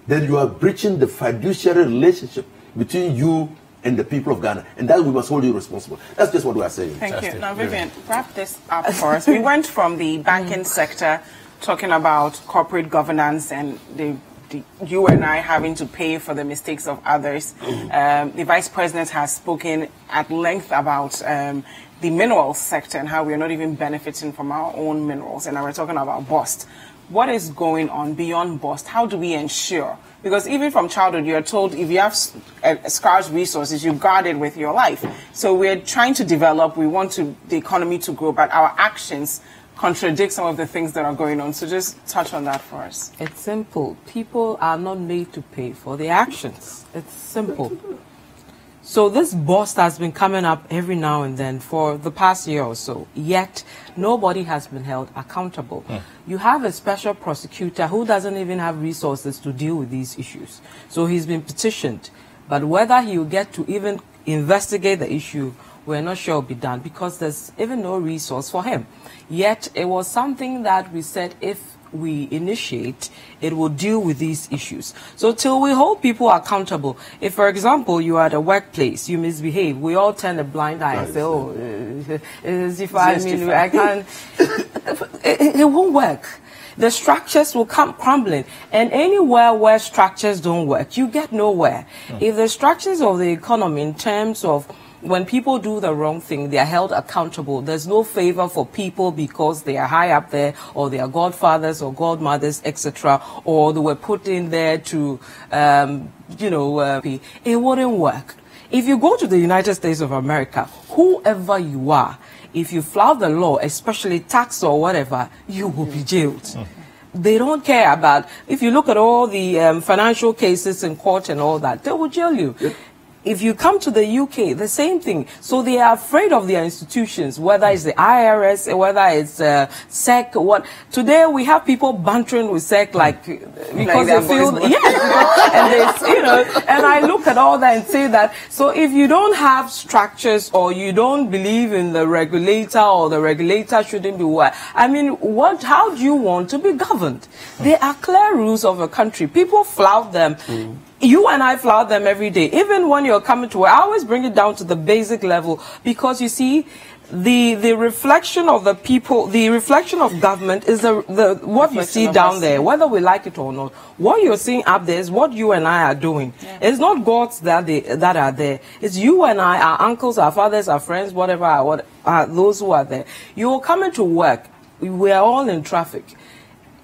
then you are breaching the fiduciary relationship between you and the people of Ghana, and that we must hold you responsible. That's just what we are saying. Thank you. Now, Vivian, wrap this up for us. We went from the banking sector talking about corporate governance and you and I having to pay for the mistakes of others. The Vice President has spoken at length about the minerals sector and how we are not even benefiting from our own minerals. And now we're talking about BOST. What is going on beyond BOST? How do we ensure? Because even from childhood, you're told if you have scarce resources, you guard it with your life. So we're trying to develop, we want the economy to grow, but our actions contradict some of the things that are going on. So just touch on that for us. It's simple. People are not made to pay for their actions. It's simple. So this BOST has been coming up every now and then for the past year or so, yet nobody has been held accountable. You have a special prosecutor who doesn't even have resources to deal with these issues. So he's been petitioned, but whether he will get to even investigate the issue, we're not sure will be done because there's even no resource for him. Yet it was something that we said if we initiate, it will deal with these issues. So till we hold people accountable, if, for example, you are at a workplace, you misbehave, we all turn a blind eye and say, oh, Dziffa, I mean, I can't, it won't work. The structures will come crumbling. And anywhere where structures don't work, you get nowhere. If the structures of the economy in terms of when people do the wrong thing, they are held accountable. There's no favor for people because they are high up there, or they are godfathers or godmothers, etc., or they were put in there to, it wouldn't work. If you go to the United States of America, whoever you are, if you flout the law, especially tax or whatever, you will be jailed. They don't care about, if you look at all the financial cases in court and all that, they will jail you. If you come to the UK, the same thing. So they are afraid of their institutions, whether it's the IRS, whether it's SEC. Today we have people bantering with SEC because they feel, and I look at all that and say that. So if you don't have structures or you don't believe in the regulator or the regulator shouldn't be how do you want to be governed? There are clear rules of a country. People flout them. You and I flout them every day. Even when you're coming to work, I always bring it down to the basic level because you see, the reflection of the people, the reflection of government is what you see down there, whether we like it or not. What you're seeing up there is what you and I are doing. It's not gods that are there. It's you and I, our uncles, our fathers, our friends, whatever, those who are there. You're coming to work. We are all in traffic.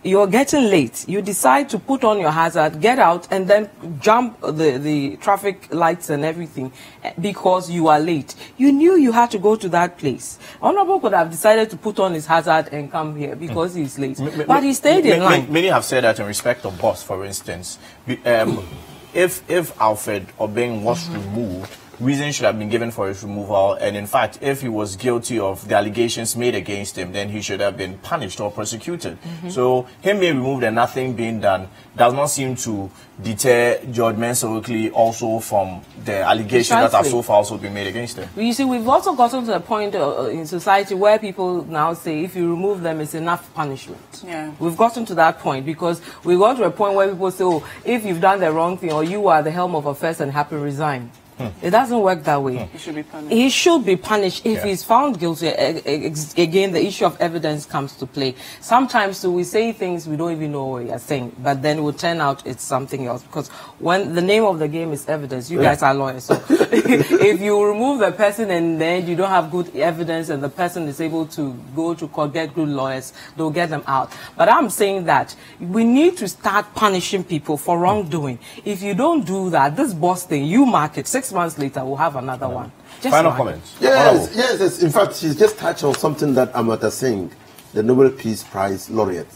You're getting late. You decide to put on your hazard, get out, and then jump the traffic lights and everything because you are late. You knew you had to go to that place. Honorable could have decided to put on his hazard and come here because he's late. But he stayed in line. Many have said that in respect of BOST, for instance. If Alfred Obeng was removed, reason should have been given for his removal, and in fact, if he was guilty of the allegations made against him, then he should have been punished or prosecuted. So him being removed and nothing being done does not seem to deter George Mensah also from the allegations that have so far also been made against him. You see, we've also gotten to a point in society where people now say if you remove them, it's enough punishment. We've gotten to that point because we got to a point where people say, oh, if you've done the wrong thing or you are the helm of affairs and happy resign. It doesn't work that way. He should be punished. He should be punished if he's found guilty. Again, the issue of evidence comes to play. Sometimes we say things we don't even know what we are saying, but then it will turn out it's something else. Because when the name of the game is evidence, you guys are lawyers. So if you remove the person and then you don't have good evidence and the person is able to go to court, get good lawyers, they'll get them out. But I'm saying that we need to start punishing people for wrongdoing. If you don't do that, this BOST thing, you mark it. 6 months later, we'll have another one. Final comments. Yes. In fact, she's just touched on something that Amartya Singh, the Nobel Peace Prize laureate,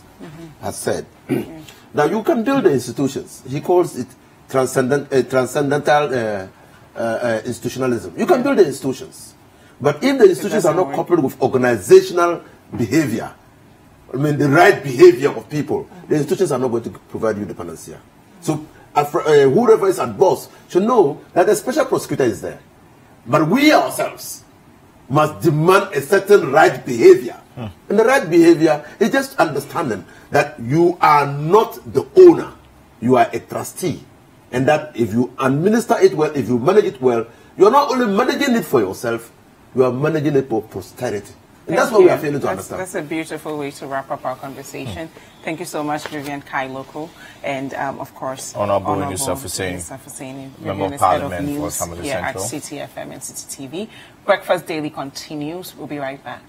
has said. Now, you can build the institutions. He calls it transcendental institutionalism. You can build the institutions. But if the institutions are not coupled with organizational behavior, the right behavior of people, the institutions are not going to provide you the panacea. So, whoever is at BOST should know that a special prosecutor is there. But we ourselves must demand a certain right behavior. And the right behavior is just understanding that you are not the owner, you are a trustee. And that if you administer it well, if you manage it well, You're not only managing it for yourself, you are managing it for posterity. And that's what we are failing to understand. That's a beautiful way to wrap up our conversation. Thank you so much, Vivian Lokko, and of course, Honorable Inusah Fuseini, Member of Parliament for Tamale Central. At CTFM and City TV. Breakfast Daily continues. We'll be right back.